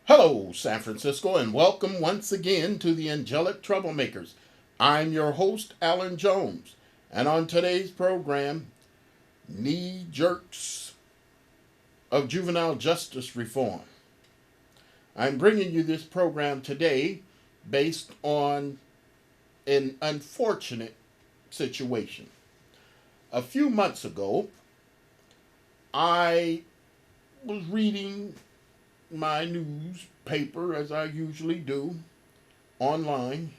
Hello, San Francisco, and welcome once again to the Angelic Troublemakers. I'm your host, Alan Jones, and on today's program, knee jerks of juvenile justice reform. I'm bringing you this program today based on an unfortunate situation. A few months ago, I was reading my newspaper, as I usually do, online,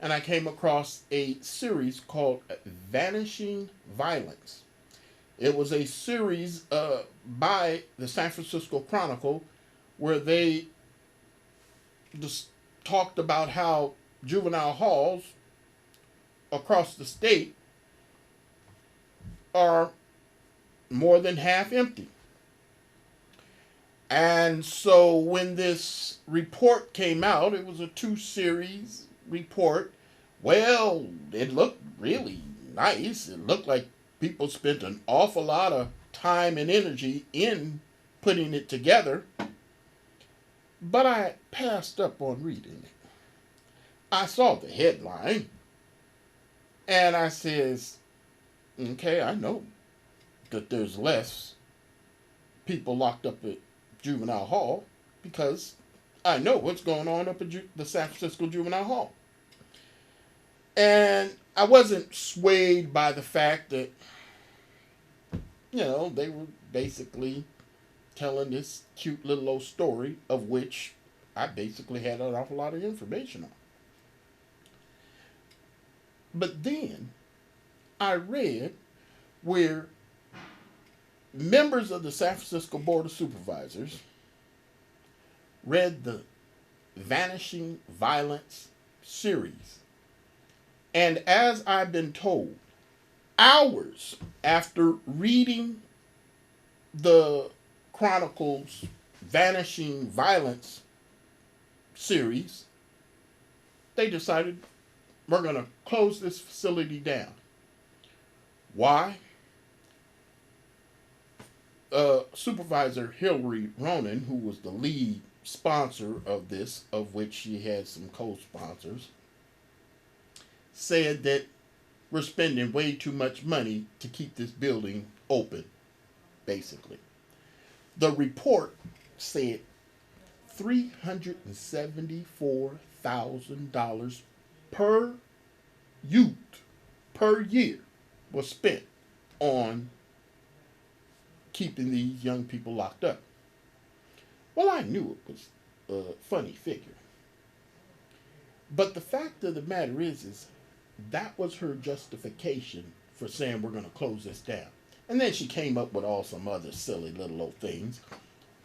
and I came across a series called Vanishing Violence. It was a series by the San Francisco Chronicle where they just talked about how juvenile halls across the state are more than half empty. And so when this report came out, it was a two-series report. Well, it looked really nice. It looked like people spent an awful lot of time and energy in putting it together. But I passed up on reading it. I saw the headline and I says, okay, I know that there's less people locked up at juvenile hall because I know what's going on up at the San Francisco Juvenile Hall. And I wasn't swayed by the fact that, they were basically telling this cute little old story of which I basically had an awful lot of information on. But then I read where members of the San Francisco Board of Supervisors read the Vanishing Violence series. And as I've been told, hours after reading the Chronicle's Vanishing Violence series, they decided we're going to close this facility down. Why? Supervisor Hillary Ronan, who was the lead sponsor of this, of which she had some co-sponsors, said that we're spending way too much money to keep this building open, basically. The report said $374,000 per youth per year was spent on keeping these young people locked up. Well, I knew it was a funny figure. But the fact of the matter is that was her justification for saying we're going to close this down. And then she came up with all some other silly little old things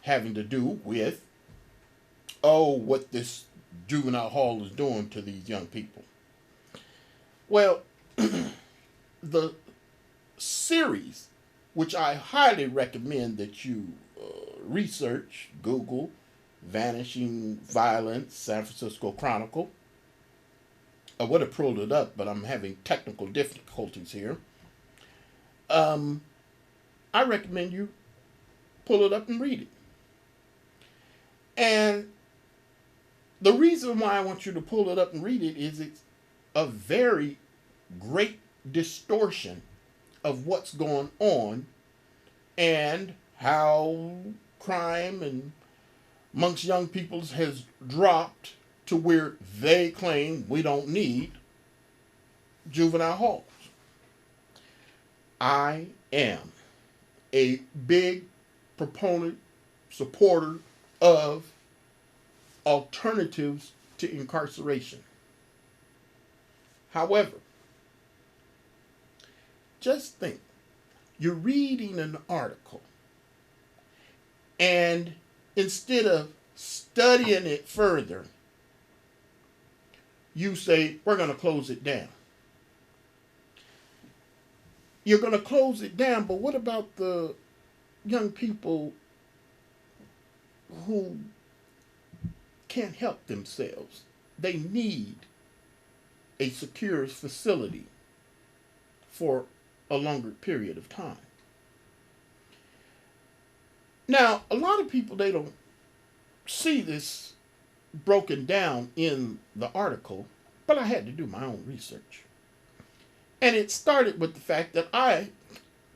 having to do with, what this juvenile hall is doing to these young people. Well, the series, which I highly recommend that you research, Google, Vanishing Violence, San Francisco Chronicle. I would have pulled it up, but I'm having technical difficulties here. I recommend you pull it up and read it. And the reason why I want you to pull it up and read it is it's a very great distortion of what's going on and how crime and amongst young people has dropped to where they claim we don't need juvenile halls. I am a big proponent, supporter of alternatives to incarceration. However, just think, you're reading an article, and instead of studying it further, you say, we're going to close it down. You're going to close it down, but what about the young people who can't help themselves? They need a secure facility for a longer period of time. Now, a lot of people, they don't see this broken down in the article, but I had to do my own research. And it started with the fact that I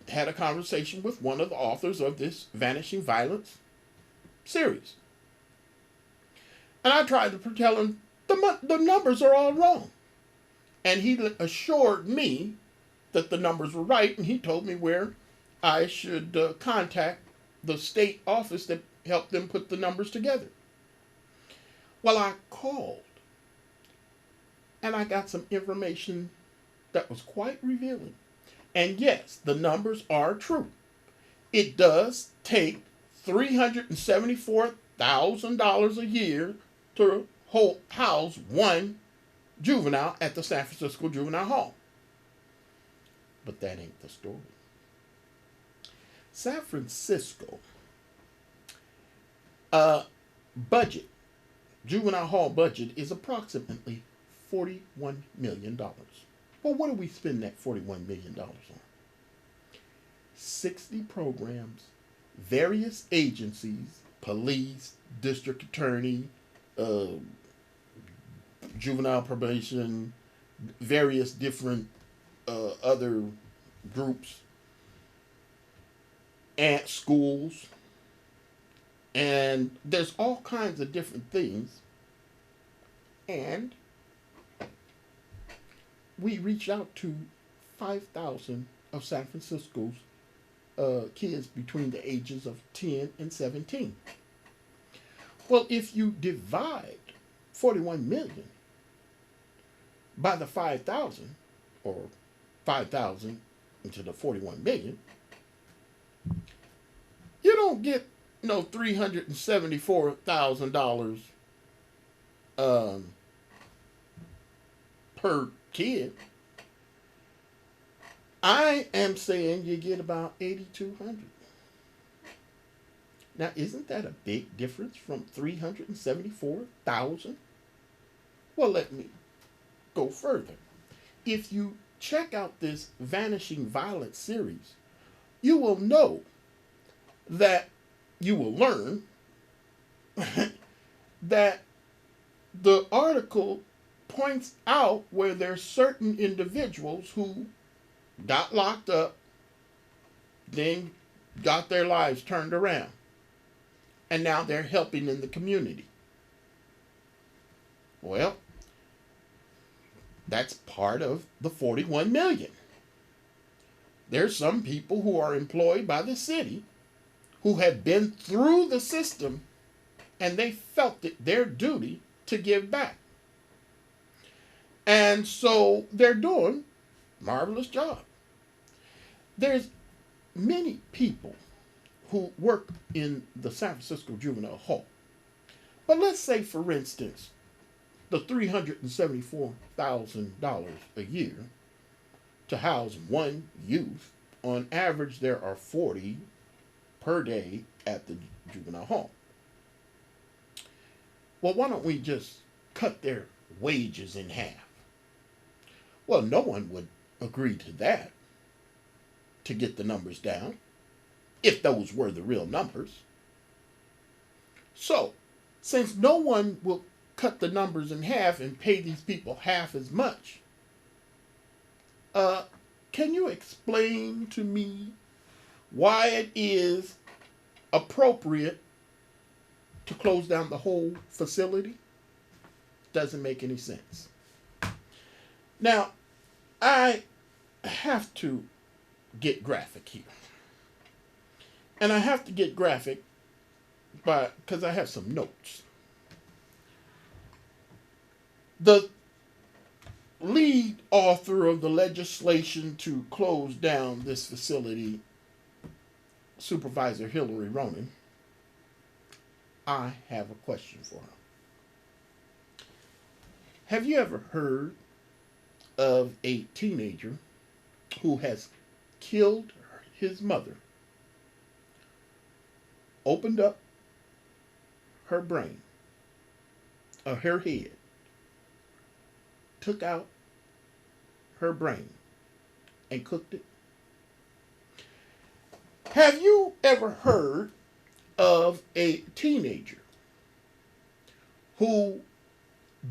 had a conversation with one of the authors of this Vanishing Violence series. And I tried to tell him the numbers are all wrong. And he assured me that the numbers were right, and he told me where I should contact the state office that helped them put the numbers together. Well, I called, and I got some information that was quite revealing. And yes, the numbers are true. It does take $374,000 a year to house one juvenile at the San Francisco Juvenile Hall. But that ain't the story. San Francisco budget, juvenile hall budget, is approximately $41 million. Well, what do we spend that $41 million on? 60 programs, various agencies, police, district attorney, juvenile probation, various different other groups, and schools. And there's all kinds of different things. And we reached out to 5,000 of San Francisco's kids between the ages of 10 and 17. Well, if you divide 41 million by the 5,000, or 5,000 into the 41 million, you don't get no $374,000 per kid. I am saying you get about 8,200. Now, isn't that a big difference from 374,000? Well, let me go further. If you check out this Vanishing Violence series, you will know that you will learn that the article points out where there's certain individuals who got locked up, then got their lives turned around, and now they're helping in the community. Well, that's part of the 41 million. There's some people who are employed by the city who had been through the system, and they felt it their duty to give back. And so they're doing a marvelous job. There's many people who work in the San Francisco Juvenile Hall. But let's say, for instance, the $374,000 a year to house one youth, on average there are 40 per day at the juvenile hall. Well, why don't we just cut their wages in half? Well, no one would agree to that, to get the numbers down, if those were the real numbers. So, since no one will cut the numbers in half and pay these people half as much, can you explain to me why it is appropriate to close down the whole facility? Doesn't make any sense. Now, I have to get graphic here. And I have to get graphic because I have some notes. The lead author of the legislation to close down this facility, Supervisor Hillary Ronan, I have a question for her. Have you ever heard of a teenager who has killed his mother, opened up her brain, or her head, took out her brain, and cooked it? Have you ever heard of a teenager who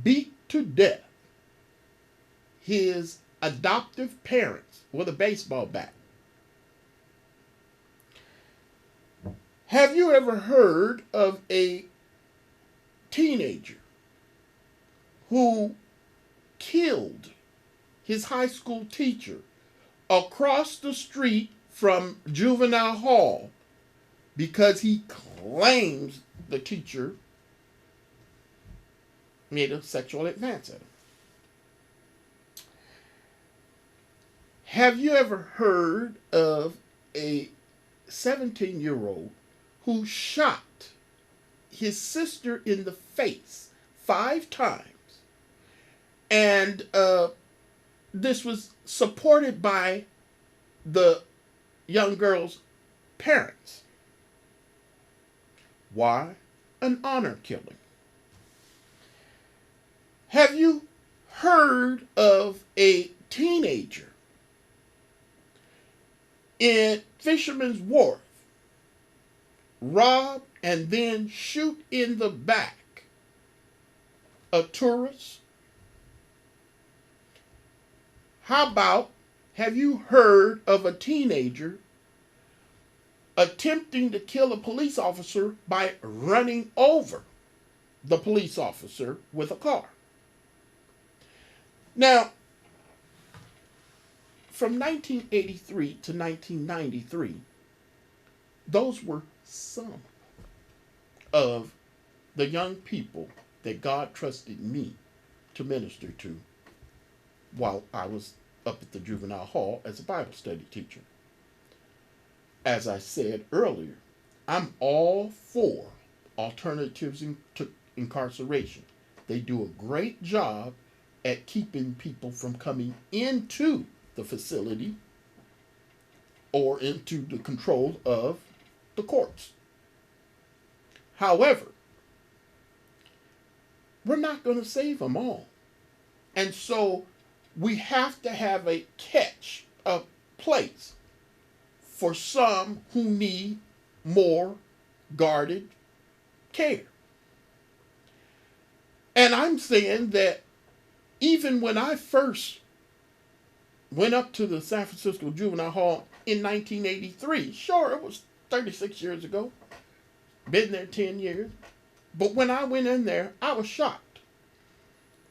beat to death his adoptive parents with a baseball bat. Have you ever heard of a teenager who killed his high school teacher across the street from Juvenile Hall because he claims the teacher made a sexual advance at him? Have you ever heard of a 17-year-old who shot his sister in the face 5 times? And this was supported by the young girl's parents. Why? An honor killing. Have you heard of a teenager in Fisherman's Wharf rob and then shoot in the back a tourist? How about, have you heard of a teenager attempting to kill a police officer by running over the police officer with a car? Now, from 1983 to 1993, those were some of the young people that God trusted me to minister to while I was up at the Juvenile Hall as a Bible study teacher. As I said earlier, I'm all for alternatives to incarceration. They do a great job at keeping people from coming into the facility or into the control of the courts. However, we're not going to save them all. And so we have to have a catch, a place for some who need more guarded care. And I'm saying that even when I first went up to the San Francisco Juvenile Hall in 1983, sure, it was 36 years ago, been there 10 years, but when I went in there, I was shocked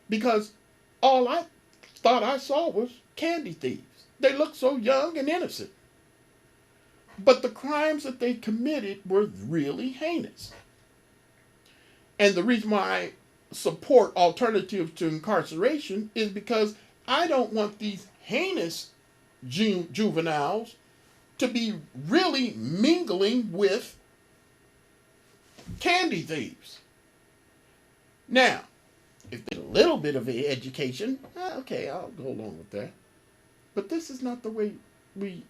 because all I thought I saw was candy thieves. They looked so young and innocent. But the crimes that they committed were really heinous. And the reason why I support alternatives to incarceration is because I don't want these heinous juveniles to be really mingling with candy thieves. Now, if there's a little bit of an education, okay, I'll go along with that. But this is not the way we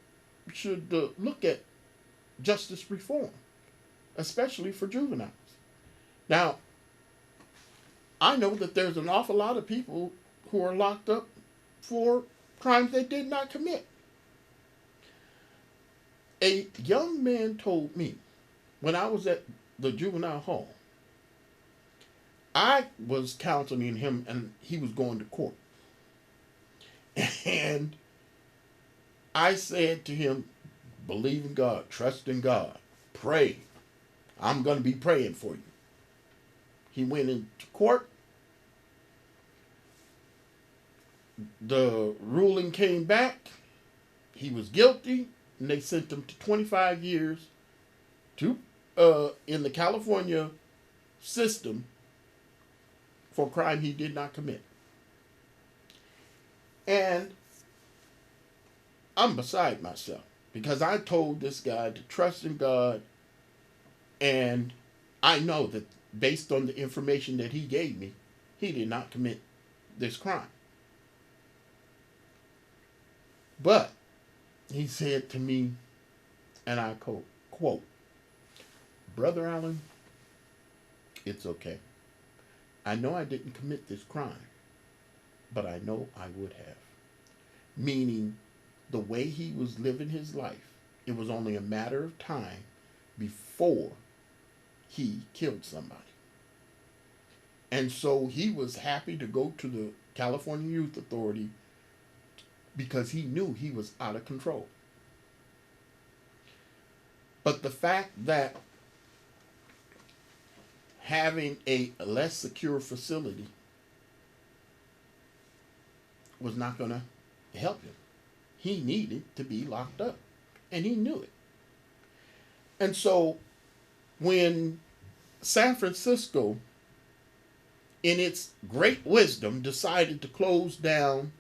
should look at justice reform, especially for juveniles. Now, I know that there's an awful lot of people who are locked up for crimes they did not commit. A young man told me when I was at the juvenile hall, I was counseling him and he was going to court. And I said to him, believe in God, trust in God, pray. I'm going to be praying for you. He went into court. The ruling came back. He was guilty, and they sent him to 25 years to in the California system for a crime he did not commit. And I'm beside myself because I told this guy to trust in God, and I know that based on the information that he gave me, he did not commit this crime. But he said to me, and I quote, Brother Allen, it's okay. I know I didn't commit this crime, but I know I would have. Meaning, the way he was living his life, it was only a matter of time before he killed somebody. And so he was happy to go to the California Youth Authority because he knew he was out of control. But the fact that having a less secure facility was not going to help him. He needed to be locked up, and he knew it. And so when San Francisco, in its great wisdom, decided to close down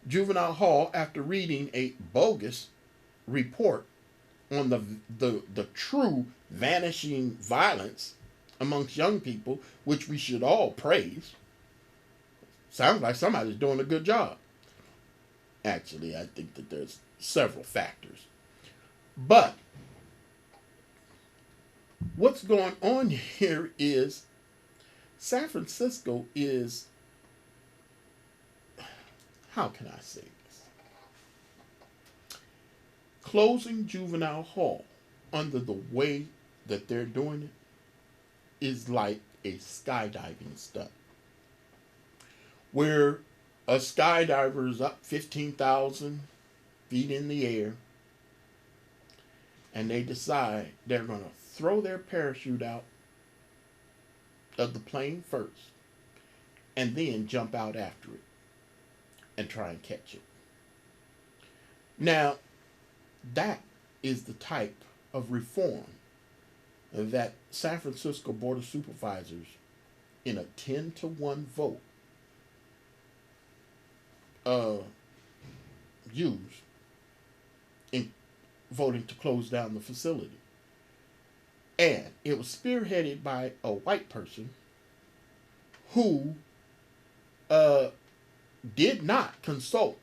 Juvenile Hall after reading a bogus report on the true vanishing violence amongst young people, which we should all praise. Sounds like somebody's doing a good job. Actually, I think that there's several factors. But what's going on here is San Francisco is, how can I say this? Closing Juvenile Hall under the way that they're doing it is like a skydiving stunt, where a skydiver is up 15,000 feet in the air, and they decide they're going to throw their parachute out of the plane first and then jump out after it and try and catch it. Now, that is the type of reform that San Francisco Board of Supervisors, in a 10-1 vote, used in voting to close down the facility. And it was spearheaded by a white person who did not consult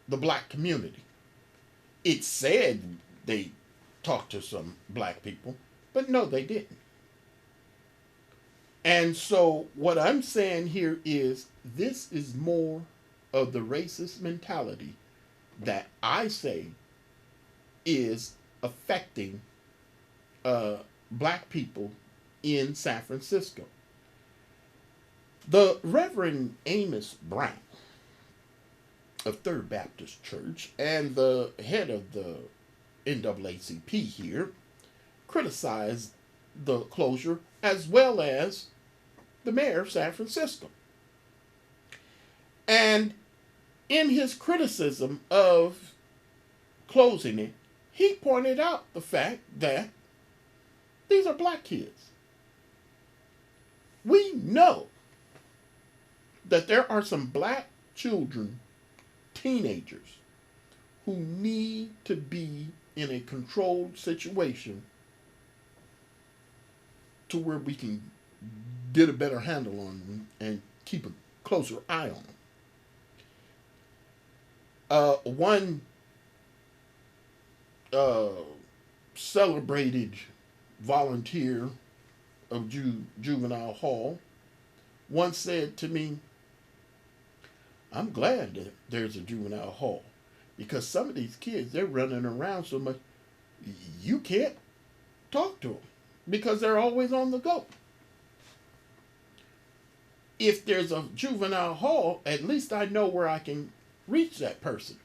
the black community. It said they talked to some black people, but no, they didn't. And so what I'm saying here is this is more of the racist mentality that I say is affecting black people in San Francisco. The Reverend Amos Brown of Third Baptist Church and the head of the NAACP here criticized the closure, as well as the mayor of San Francisco. And in his criticism of closing it, he pointed out the fact that these are black kids. We know that there are some black children, teenagers, who need to be in a controlled situation to where we can get a better handle on them and keep a closer eye on them. One celebrated volunteer of Juvenile Hall once said to me, "I'm glad that there's a juvenile hall because some of these kids, they're running around so much you can't talk to them because they're always on the go. If there's a juvenile hall, at least I know where I can reach that person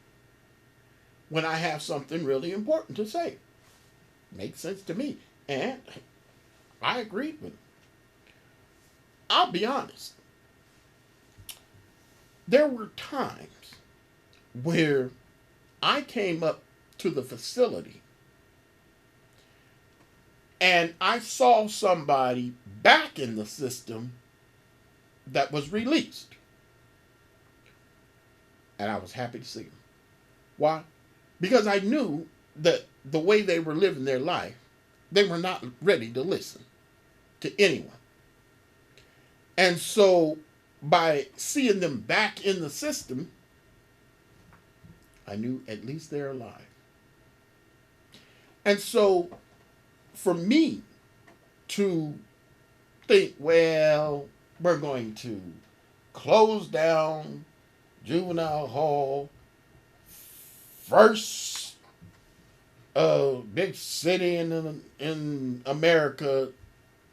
when I have something really important to say." Makes sense to me. And I agreed with him. I'll be honest. There were times where I came up to the facility and I saw somebody back in the system that was released. And I was happy to see them. Why? Because I knew that the way they were living their life, they were not ready to listen to anyone. And so by seeing them back in the system, I knew at least they're alive. And so for me to think, well, we're going to close down Juvenile Hall, first big city in America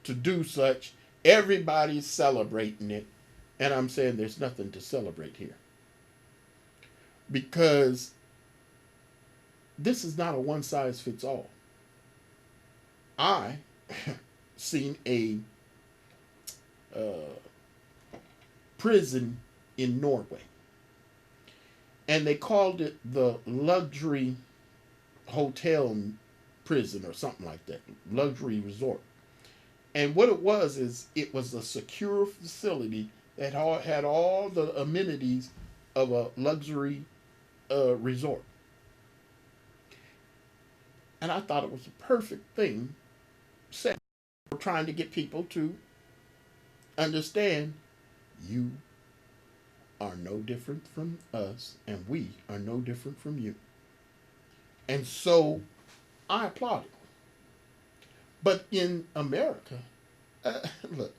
to do such, Everybody's celebrating it. And I'm saying there's nothing to celebrate here. Because this is not a one size fits all. I seen a uh, prison in Norway, and they called it the luxury hotel prison or something like that, luxury resort. And what it was is it was a secure facility that had all the amenities of a luxury resort. And I thought it was a perfect thing set. We're trying to get people to understand you are no different from us, and we are no different from you. And so I applaud it. But in America, look,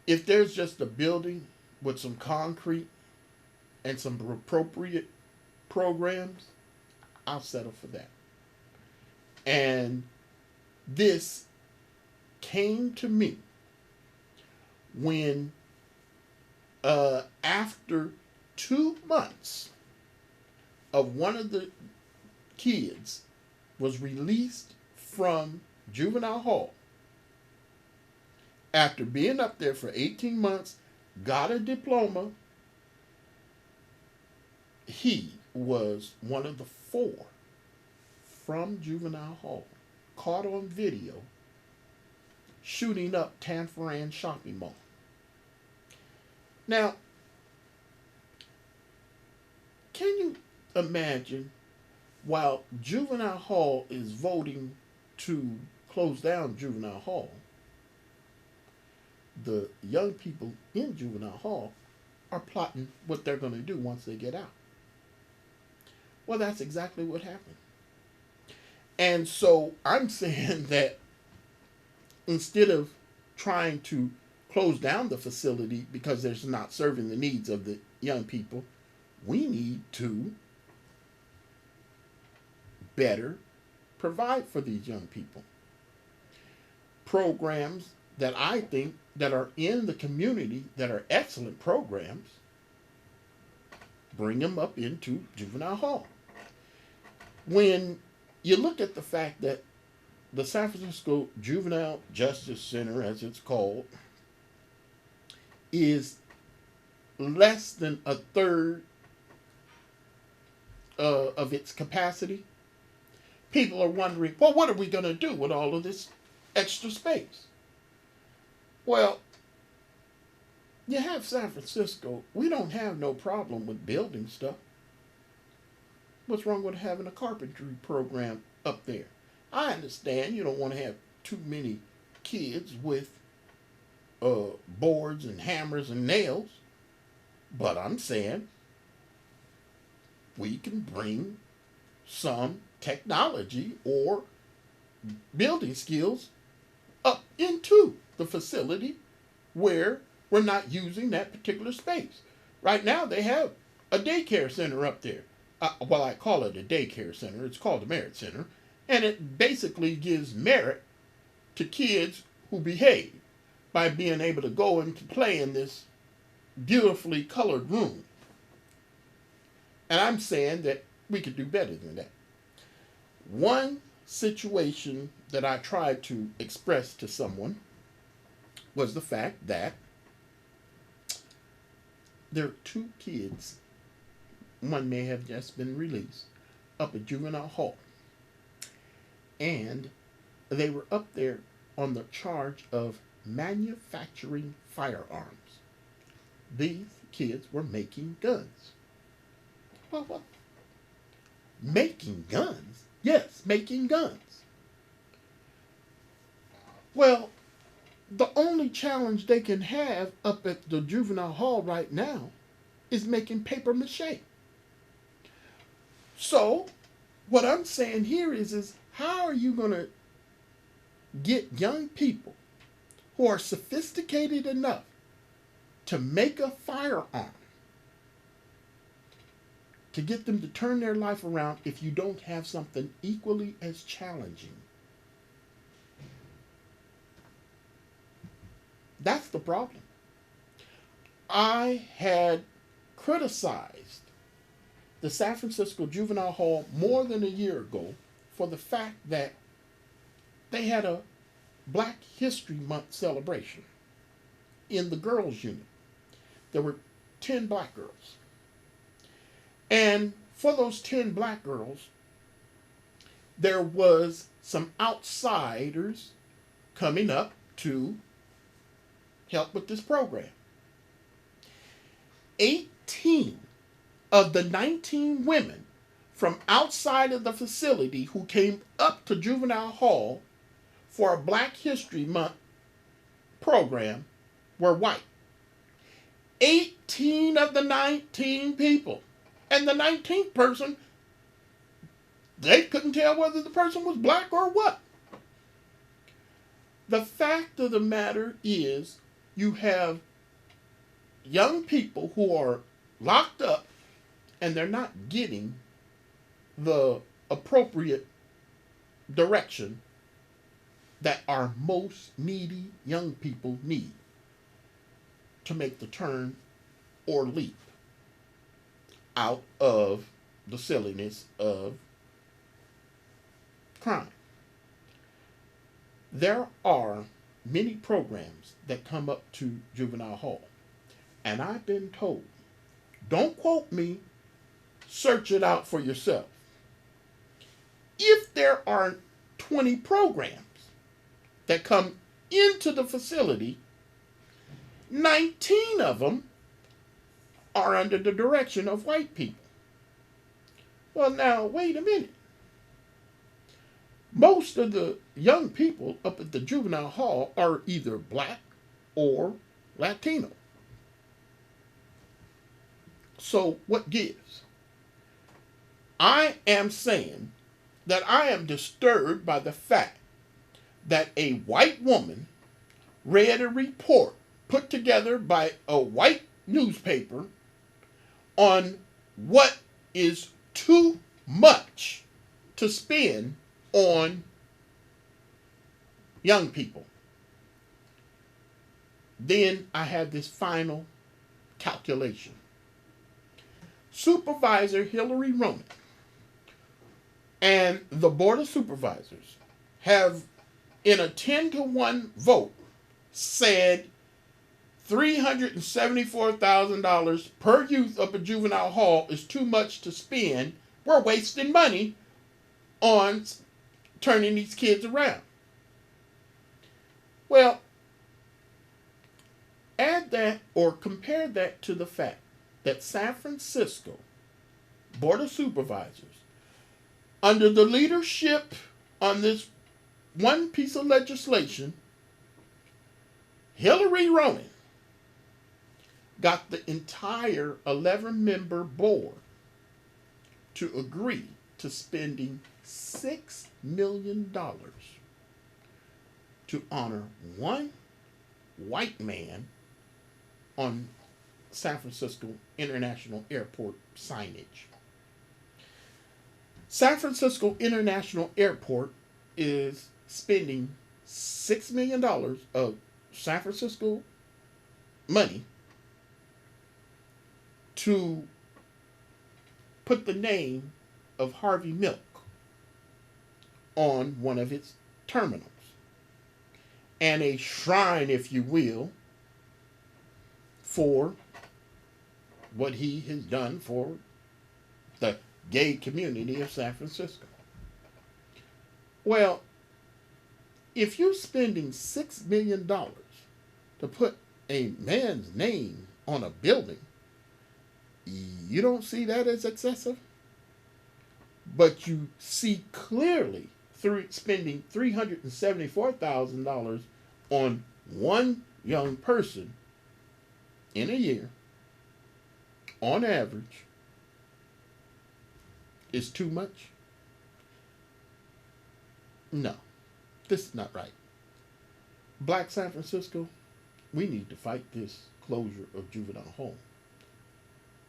if there's just a building with some concrete and some appropriate programs, I'll settle for that. And this came to me when, after 2 months of one of the kids was released from juvenile hall after being up there for 18 months, got a diploma. He was one of the 4 from juvenile hall caught on video shooting up Tanforan shopping mall. Now, can you imagine, while juvenile hall is voting to close down juvenile hall, the young people in juvenile hall are plotting what they're going to do once they get out? Well, that's exactly what happened. And so I'm saying that instead of trying to close down the facility because it's not serving the needs of the young people, we need to better provide for these young people. Programs that I think that are in the community that are excellent programs, bring them up into juvenile hall. When you look at the fact that the San Francisco Juvenile Justice Center, as it's called, is less than a third of its capacity, people are wondering, well, what are we going to do with all of this extra space? Well, you have San Francisco. We don't have no problem with building stuff. What's wrong with having a carpentry program up there? I understand you don't want to have too many kids with boards and hammers and nails, but I'm saying we can bring some technology or building skills up into the facility where we're not using that particular space. Right now they have a daycare center up there. Well, I call it a daycare center. It's called the Merit Center. And it basically gives merit to kids who behave by being able to go and to play in this beautifully colored room. And I'm saying that we could do better than that. One situation that I tried to express to someone was the fact that there are 2 kids, one may have just been released, up at juvenile hall. And they were up there on the charge of manufacturing firearms. These kids were making guns. Well, what? Making guns? Yes, making guns. Well, the only challenge they can have up at the juvenile hall right now is making paper mache. So, what I'm saying here is how are you going to get young people who are sophisticated enough to make a firearm, to get them to turn their life around if you don't have something equally as challenging That's the problem. I had criticized the San Francisco Juvenile Hall more than a year ago for the fact that they had a Black History Month celebration in the girls' unit. There were 10 black girls. And for those 10 black girls, there was some outsiders coming up to help with this program. 18 of the 19 women from outside of the facility who came up to Juvenile Hall for a Black History Month program were white. 18 of the 19 people. And the 19th person, they couldn't tell whether the person was black or what. The fact of the matter is, you have young people who are locked up and they're not getting the appropriate direction that our most needy young people need to make the turn or leap out of the silliness of crime. There are many programs that come up to Juvenile Hall, and I've been told, don't quote me, search it out for yourself. If there are 20 programs that come into the facility, 19 of them are under the direction of white people. Well, now, wait a minute. Most of the young people up at the Juvenile Hall are either black or Latino. So what gives? I am saying that I am disturbed by the fact that a white woman read a report put together by a white newspaper on what is too much to spend on young people. Then I have this final calculation. Supervisor Hillary Roman and the Board of Supervisors have, in a 10-to-1 vote, said $374,000 per youth up at Juvenile Hall is too much to spend. We're wasting money on turning these kids around. Well, add that or compare that to the fact that San Francisco Board of Supervisors, under the leadership on this one piece of legislation, Hillary Roman got the entire 11-member board to agree to spending $6 million to honor one white man on San Francisco International Airport signage. San Francisco International Airport is spending $6 million of San Francisco money to put the name of Harvey Milk on one of its terminals. And a shrine, if you will, for what he has done for the gay community of San Francisco. Well, if you're spending $6 million to put a man's name on a building, you don't see that as excessive? But you see clearly through spending $374,000 on one young person in a year, on average, is too much? No, this is not right. Black San Francisco, we need to fight this closure of Juvenile Hall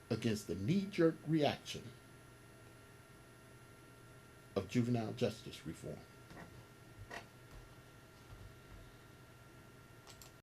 against the knee-jerk reaction of juvenile justice reform.